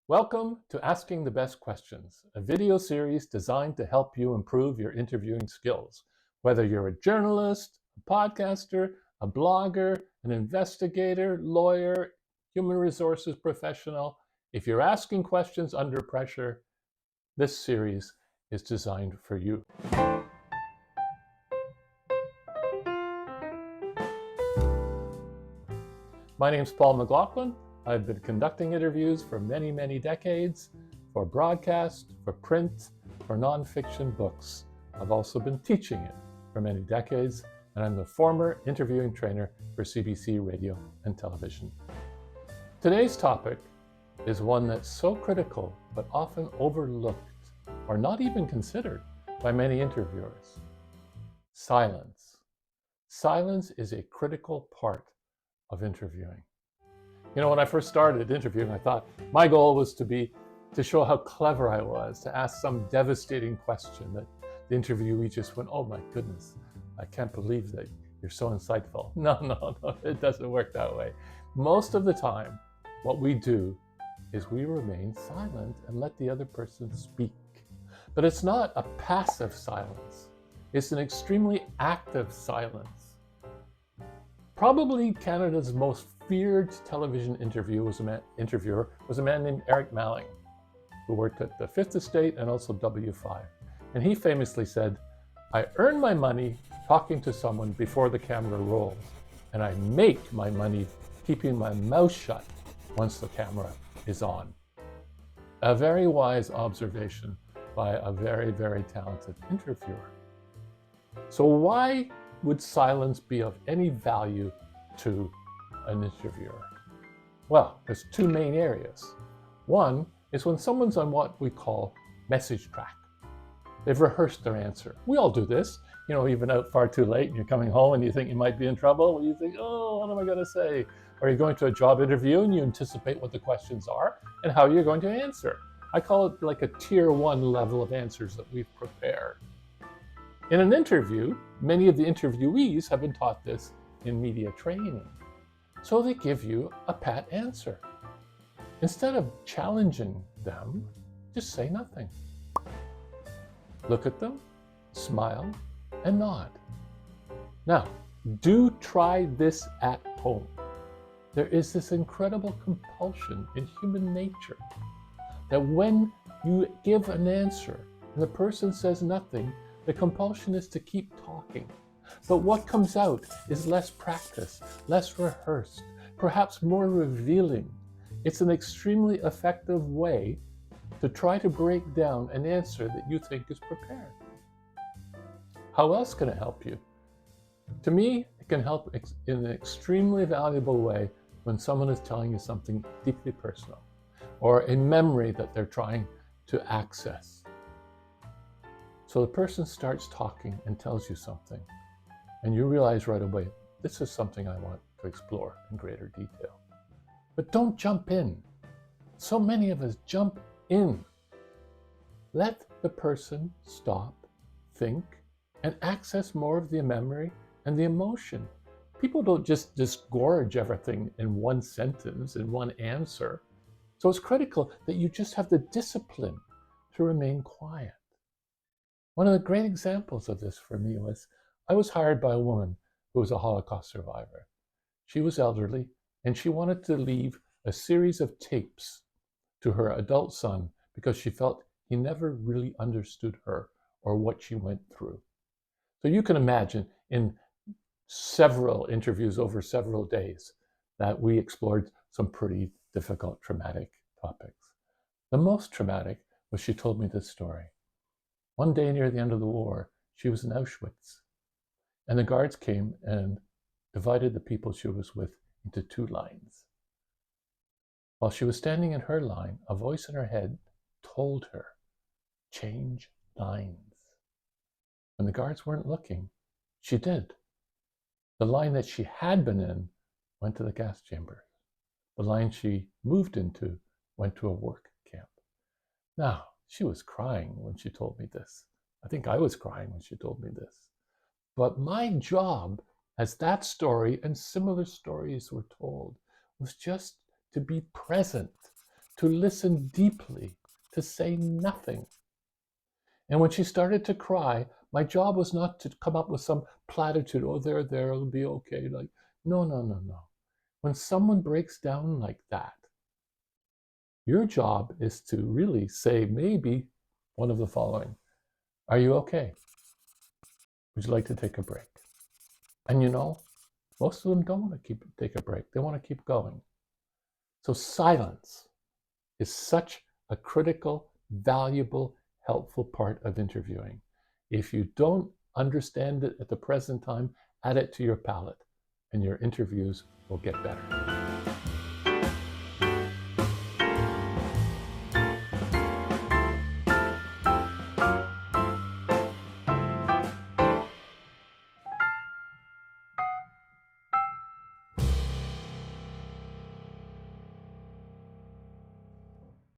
Welcome to Asking the Best Questions, a video series designed to help you improve your interviewing skills. Whether you're a journalist, a podcaster, a blogger, an investigator, lawyer, human resources professional, if you're asking questions under pressure, this series is designed for you. My name is Paul McLaughlin. I've been conducting interviews for many, many decades, for broadcast, for print, for nonfiction books. I've also been teaching it for many decades, and I'm the former interviewing trainer for CBC Radio and Television. Today's topic is one that's so critical, but often overlooked or not even considered by many interviewers. Silence. Silence is a critical part of interviewing. You know, when I first started interviewing, I thought my goal was to show how clever I was, to ask some devastating question that the interviewee just went, "Oh my goodness, I can't believe that you're so insightful." No, it doesn't work that way. Most of the time, what we do is we remain silent and let the other person speak. But it's not a passive silence. It's an extremely active silence. Probably Canada's most feared television interviewer was a man named Eric Malling, who worked at the Fifth Estate and also W5. And he famously said, "I earn my money talking to someone before the camera rolls, and I make my money keeping my mouth shut once the camera is on." A very wise observation by a very, very talented interviewer. So why would silence be of any value to an interviewer? Well, there's two main areas. One is when someone's on what we call message track. They've rehearsed their answer. We all do this. You know, you've been out far too late and you're coming home and you think you might be in trouble. You think, "Oh, what am I going to say?" Or you're going to a job interview and you anticipate what the questions are and how you're going to answer. I call it like a tier 1 level of answers that we've prepared. In an interview, many of the interviewees have been taught this in media training. So they give you a pat answer. Instead of challenging them, just say nothing. Look at them, smile, and nod. Now, do try this at home. There is this incredible compulsion in human nature that when you give an answer and the person says nothing, the compulsion is to keep talking. But what comes out is less practice, less rehearsed, perhaps more revealing. It's an extremely effective way to try to break down an answer that you think is prepared. How else can it help you? To me, it can help in an extremely valuable way when someone is telling you something deeply personal or a memory that they're trying to access. So the person starts talking and tells you something, and you realize right away, this is something I want to explore in greater detail. But don't jump in. So many of us jump in. Let the person stop, think, and access more of the memory and the emotion. People don't just disgorge everything in one sentence, in one answer. So it's critical that you just have the discipline to remain quiet. One of the great examples of this for me was I was hired by a woman who was a Holocaust survivor. She was elderly and she wanted to leave a series of tapes to her adult son because she felt he never really understood her or what she went through. So you can imagine in several interviews over several days that we explored some pretty difficult, traumatic topics. The most traumatic was she told me this story. One day near the end of the war, she was in Auschwitz, and the guards came and divided the people she was with into two lines. While she was standing in her line, a voice in her head told her, "Change lines." When the guards weren't looking, she did. The line that she had been in went to the gas chambers. The line she moved into went to a work camp. Now, she was crying when she told me this. I think I was crying when she told me this. But my job, as that story and similar stories were told, was just to be present, to listen deeply, to say nothing. And when she started to cry, my job was not to come up with some platitude, oh, there, it'll be okay. Like, no, no, no, no. When someone breaks down like that, your job is to really say maybe one of the following. Are you okay? Would you like to take a break? And most of them don't want to take a break. They want to keep going. So silence is such a critical, valuable, helpful part of interviewing. If you don't understand it at the present time, add it to your palette and your interviews will get better.